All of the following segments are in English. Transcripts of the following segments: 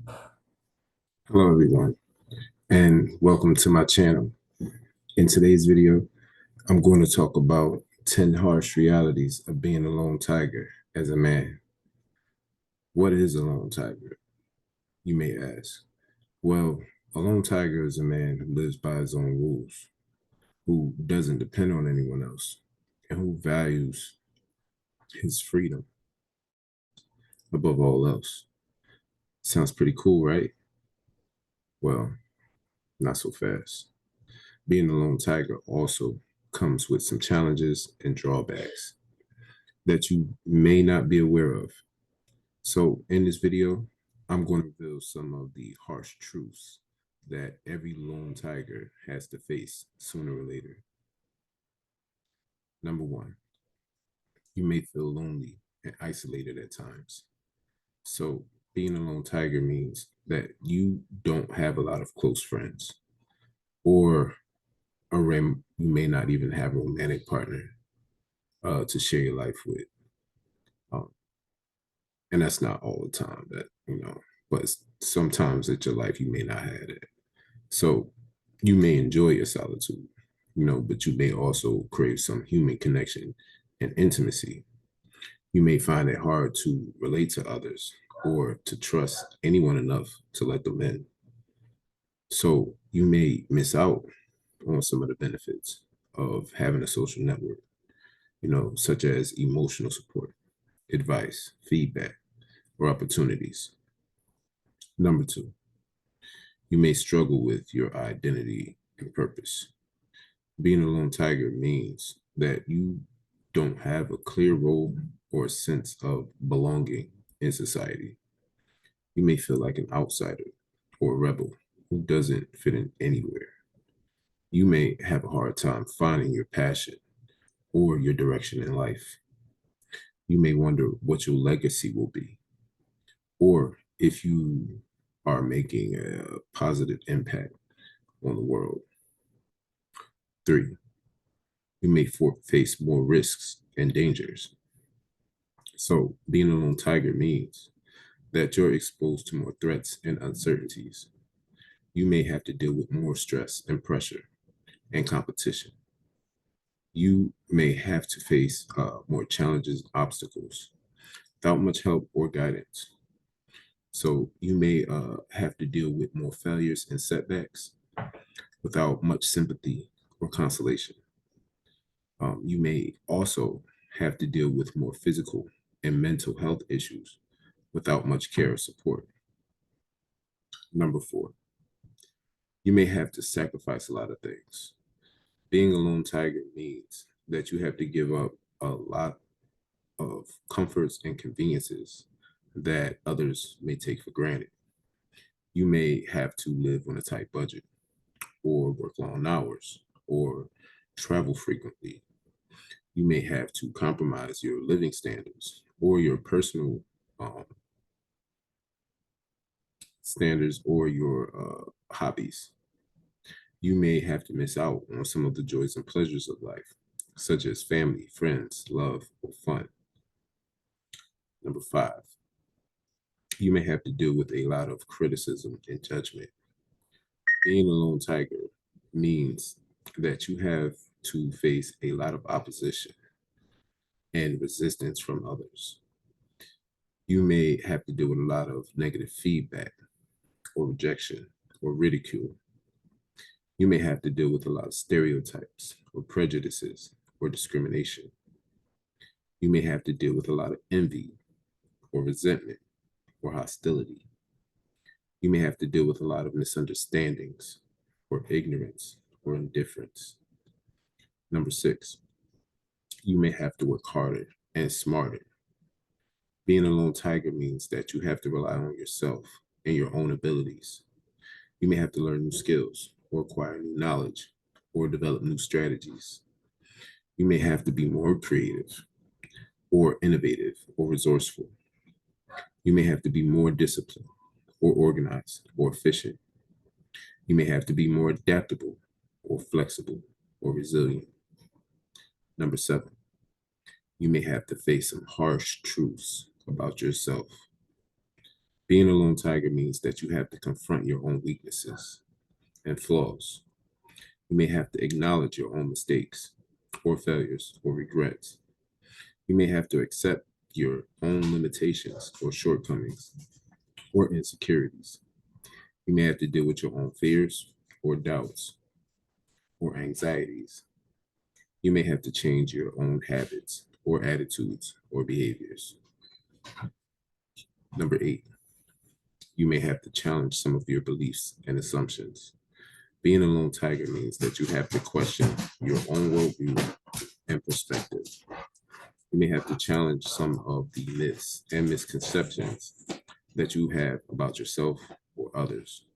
Hello everyone, and welcome to my channel. In today's video, I'm going to talk about 10 harsh realities of being a lone tiger as a man. What is a lone tiger, you may ask? Well, a lone tiger is a man who lives by his own rules, who doesn't depend on anyone else, and who values his freedom above all else. Sounds pretty cool, right? Well, not so fast. Being a lone tiger also comes with some challenges and drawbacks that you may not be aware of. So in this video, I'm going to reveal some of the harsh truths that every lone tiger has to face sooner or later. Number one, you may feel lonely and isolated at times. So being a lone tiger means that you don't have a lot of close friends, or you may not even have a romantic partner to share your life with. Um, and that's not all the time but sometimes in your life you may not have it. So you may enjoy your solitude, but you may also crave some human connection and intimacy. You may find it hard to relate to others or to trust anyone enough to let them in. So you may miss out on some of the benefits of having a social network, such as emotional support, advice, feedback, or opportunities. Number two, you may struggle with your identity and purpose. Being a lone tiger means that you don't have a clear role or a sense of belonging in society. You may feel like an outsider or a rebel who doesn't fit in anywhere. You may have a hard time finding your passion or your direction in life. You may wonder what your legacy will be, or if you are making a positive impact on the world. Three, you may face more risks and dangers. So, being a lone tiger means that you're exposed to more threats and uncertainties. You may have to deal with more stress and pressure and competition. You may have to face more challenges, obstacles without much help or guidance. So, you may have to deal with more failures and setbacks without much sympathy or consolation. You may also have to deal with more physical and mental health issues without much care or support. Number four, you may have to sacrifice a lot of things. Being a lone tiger means that you have to give up a lot of comforts and conveniences that others may take for granted. You may have to live on a tight budget, or work long hours, or travel frequently. You may have to compromise your living standards or your personal um, standards or your hobbies. You may have to miss out on some of the joys and pleasures of life, such as family, friends, love, or fun. Number five, you may have to deal with a lot of criticism and judgment. Being a lone tiger means that you have to face a lot of opposition and resistance from others. You may have to deal with a lot of negative feedback or rejection or ridicule. You may have to deal with a lot of stereotypes or prejudices or discrimination. You may have to deal with a lot of envy or resentment or hostility. You may have to deal with a lot of misunderstandings or ignorance or indifference. Number six, you may have to work harder and smarter. Being a lone tiger means that you have to rely on yourself and your own abilities. You may have to learn new skills or acquire new knowledge or develop new strategies. You may have to be more creative or innovative or resourceful. You may have to be more disciplined or organized or efficient. You may have to be more adaptable or flexible or resilient. Number seven, you may have to face some harsh truths about yourself. Being a lone tiger means that you have to confront your own weaknesses and flaws. You may have to acknowledge your own mistakes or failures or regrets. You may have to accept your own limitations or shortcomings or insecurities. You may have to deal with your own fears or doubts or anxieties. You may have to change your own habits or attitudes or behaviors. Number 8, you may have to challenge some of your beliefs and assumptions. Being a lone tiger means that you have to question your own worldview and perspective. You may have to challenge some of the myths and misconceptions that you have about yourself or others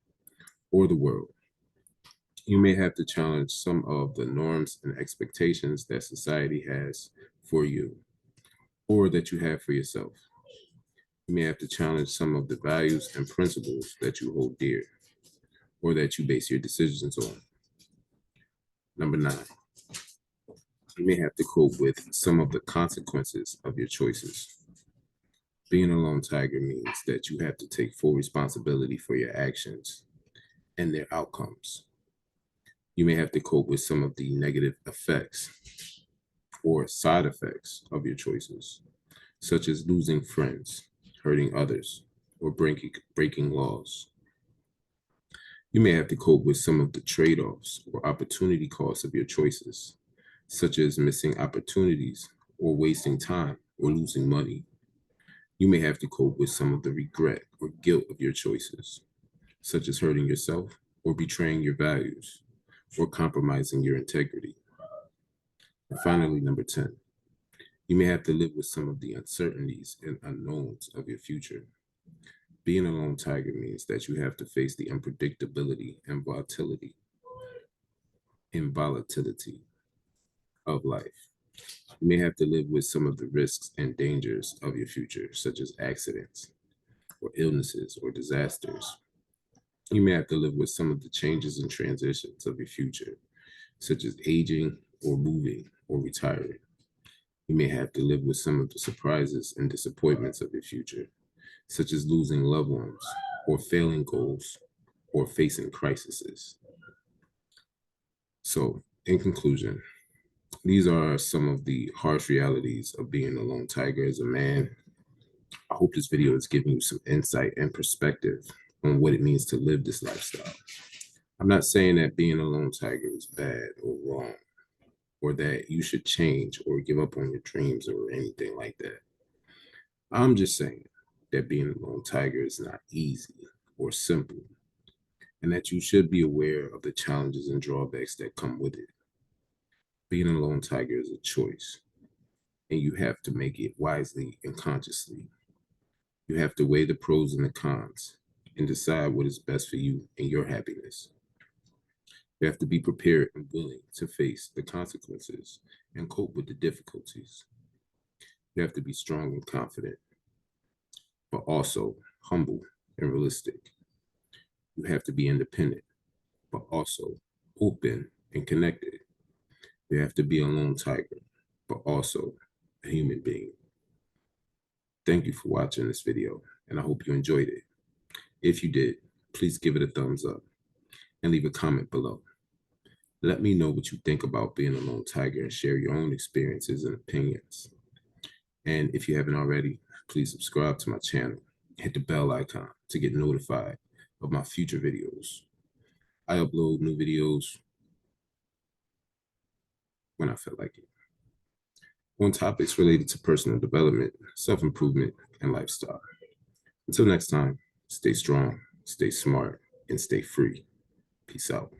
or the world. You may have to challenge some of the norms and expectations that society has for you or that you have for yourself. You may have to challenge some of the values and principles that you hold dear or that you base your decisions on. Number 9, you may have to cope with some of the consequences of your choices. Being a lone tiger means that you have to take full responsibility for your actions and their outcomes. You may have to cope with some of the negative effects or side effects of your choices, such as losing friends, hurting others, or breaking laws. You may have to cope with some of the trade-offs or opportunity costs of your choices, such as missing opportunities or wasting time or losing money. You may have to cope with some of the regret or guilt of your choices, such as hurting yourself or betraying your values or compromising your integrity. And finally, number 10, you may have to live with some of the uncertainties and unknowns of your future. Being a lone tiger means that you have to face the unpredictability and volatility of life. You may have to live with some of the risks and dangers of your future, such as accidents or illnesses or disasters. You may have to live with some of the changes and transitions of your future, such as aging or moving or retiring. You may have to live with some of the surprises and disappointments of your future, such as losing loved ones or failing goals or facing crises. So, in conclusion, these are some of the harsh realities of being a lone tiger as a man. I hope this video is giving you some insight and perspective on what it means to live this lifestyle. I'm not saying that being a lone tiger is bad or wrong, or that you should change or give up on your dreams or anything like that. I'm just saying that being a lone tiger is not easy or simple, and that you should be aware of the challenges and drawbacks that come with it. Being a lone tiger is a choice, and you have to make it wisely and consciously. You have to weigh the pros and the cons and decide what is best for you and your happiness. You have to be prepared and willing to face the consequences and cope with the difficulties. You have to be strong and confident, but also humble and realistic. You have to be independent, but also open and connected. You have to be a lone tiger, but also a human being. Thank you for watching this video, and I hope you enjoyed it. If you did, please give it a thumbs up and leave a comment below. Let me know what you think about being a lone tiger and share your own experiences and opinions. And if you haven't already, please subscribe to my channel. Hit the bell icon to get notified of my future videos. I upload new videos when I feel like it, on topics related to personal development, self-improvement, and lifestyle. Until next time, stay strong, stay smart, and stay free. Peace out.